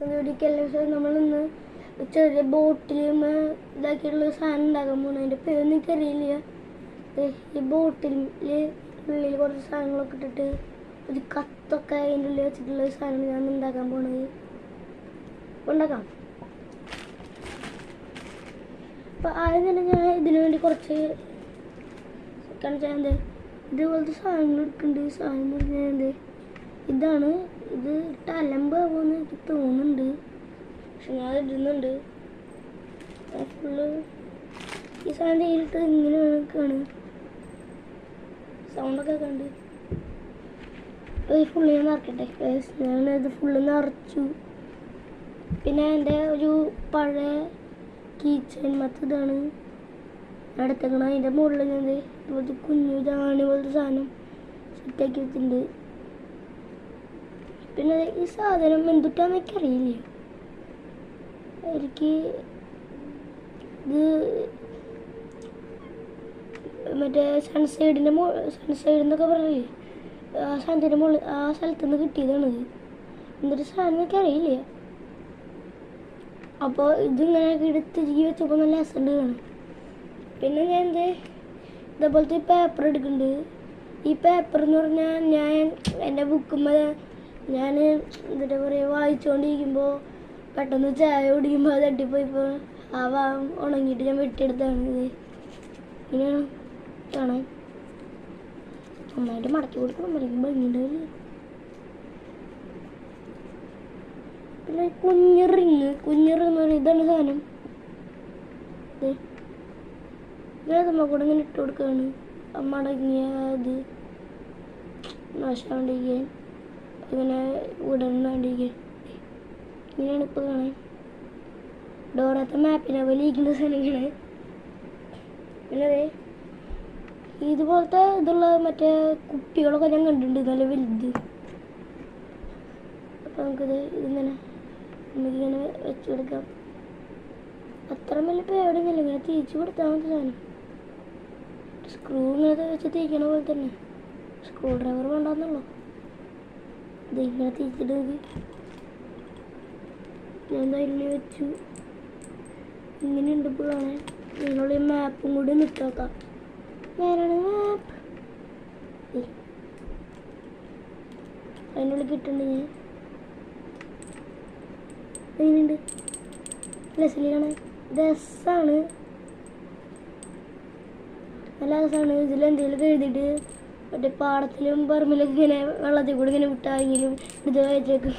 അതുകൊണ്ടിരിക്കല്ല നമ്മളിന്ന് ചെറിയ ബോട്ടിൽ ഇതാക്കിയിട്ടുള്ള സാധനം ഉണ്ടാക്കാൻ പോകുന്നത്. അതിൻ്റെ പേരൊന്നും എനിക്കറിയില്ല. ഈ ബോട്ടിൽ ഉള്ളിൽ കുറച്ച് സാധനങ്ങളൊക്കെ ഇട്ടിട്ട് ഒരു കത്തൊക്കെ അതിൻ്റെ ഉള്ളിൽ വെച്ചിട്ടുള്ള സാധനം ഞാൻ ഉണ്ടാക്കാൻ പോണത്. ഉണ്ടാക്കാം. അപ്പം ആദ്യം തന്നെ ഞാൻ ഇതിനു വേണ്ടി കുറച്ച് കാണിച്ചാൽ ഇതുപോലത്തെ സാധനങ്ങൾ എടുക്കുന്നുണ്ട്. സാധനം എന്ന് പറഞ്ഞാൽ ഇതാണ്. ഇത് അലമ്പാവുമെന്ന് എനിക്ക് തോന്നുന്നുണ്ട്, പക്ഷെ ഞാൻ ഇടുന്നുണ്ട്. ഫുള്ള് ഈ സാധനം ചെയ്തിട്ട് ഇങ്ങനെ കാണും, സൗണ്ടൊക്കെ കണ്ട്. ഫുള്ള് ഞാൻ നിറക്കട്ടെ. ഞാനത് ഫുള്ള് നിറച്ചു. പിന്നെ എൻ്റെ ഒരു പഴയ കീച്ചൻ മറ്റതാണ് എടുത്തേക്കണം. അതിൻ്റെ മുകളിൽ ഞാൻ ഇതുപോലത്തെ കുഞ്ഞു ജാണി പോലത്തെ സാധനം സെറ്റാക്കി വെച്ചിട്ടുണ്ട്. പിന്നെ ഈ സാധനം എന്തുട്ടാന്ന് എനിക്കറിയില്ല. എനിക്ക് ഇത് മറ്റേ സൺസൈഡ് എന്നൊക്കെ പറയില്ലേ, ആ സാധനത്തിൻ്റെ മുകളിൽ ആ സ്ഥലത്തു നിന്ന് കിട്ടിയതാണിത്. എന്തൊരു സാധനം എനിക്കറിയില്ല. അപ്പോൾ ഇതിങ്ങനെ എടുത്ത് ജീവി വെച്ചപ്പോൾ നല്ല രസമുണ്ട് കാണാൻ. പിന്നെ ഞാൻ ഇതേപോലത്തെ പേപ്പർ എടുക്കുന്നുണ്ട്. ഈ പേപ്പർ എന്ന് പറഞ്ഞാൽ ഞാൻ എൻ്റെ ബുക്കുമ്പോൾ ഞാൻ എന്താ പറയുക വായിച്ചുകൊണ്ടിരിക്കുമ്പോൾ പെട്ടെന്ന് ചായ കുടിക്കുമ്പോൾ അത് തട്ടിപ്പോയിപ്പോൾ ആ ഭാഗം ഉണങ്ങിയിട്ട് ഞാൻ വെട്ടിയെടുത്താണ്. ഇത് ഇങ്ങനെയാണ് കാണാൻ. നന്നായിട്ട് മടക്കി കൊടുക്കണം, അല്ലെങ്കിൽ ഭംഗിയുണ്ടാവില്ല. പിന്നെ കുഞ്ഞ് റിങ് എന്ന് പറയുന്നത് ഇതാണ് സാധനം. ഞാൻ നമ്മൾ കൂടെ ഇങ്ങനെ ഇട്ട് കൊടുക്കുകയാണ്. മടങ്ങിയ ഇത് നാശാണ്ടിരിക്കാൻ, അങ്ങനെ ഉടനാണ്ടിരിക്കാൻ. ഇങ്ങനെയാണ് ഇപ്പോൾ കാണാൻ. ഡോറത്തെ മാപ്പിനെ പോലെ ഇരിക്കുന്ന സാധനങ്ങൾ. പിന്നെ ഇതുപോലത്തെ ഇതുള്ള മറ്റേ കുപ്പികളൊക്കെ ഞാൻ കണ്ടിട്ടുണ്ട്, നല്ല വലുത്. അപ്പം നമുക്കിത് നമുക്കിങ്ങനെ വെച്ച് കൊടുക്കാം. അത്ര വലിയ പേടിയൊന്നുമില്ല, ഇങ്ങനെ തിരിച്ചു കൊടുത്താൽ മതി സാധനം. സ്ക്രൂ ഇങ്ങനെ വെച്ച് തിരിക്കണ പോലെ തന്നെ. സ്ക്രൂ ഡ്രൈവർ വേണ്ടെന്നുള്ളൂ. ഇതിങ്ങനെ തിരിച്ചിട്ട് ഞാൻ അതിൽ വെച്ചു. ഇങ്ങനെയുണ്ട് ഇപ്പോൾ കാണാൻ. ഇതിനുള്ള മാപ്പും കൂടി നിൽക്കാം. വേറാണ് മാപ്പ്. അതിനുള്ളിൽ കിട്ടുന്നുണ്ട്. ഞാൻ അതിനുണ്ട് രസമില്ല കാണാൻ. രസമാണ്, നല്ല രസമാണ്. ഇതിലെന്തെങ്കിലുമൊക്കെ എഴുതിയിട്ട് മറ്റേ പാടത്തിലും പറമ്പിലൊക്കെ ഇങ്ങനെ വെള്ളത്തിൽ കൂടി ഇങ്ങനെ വിട്ടായെങ്കിലും ഇത് വെച്ചേക്കും.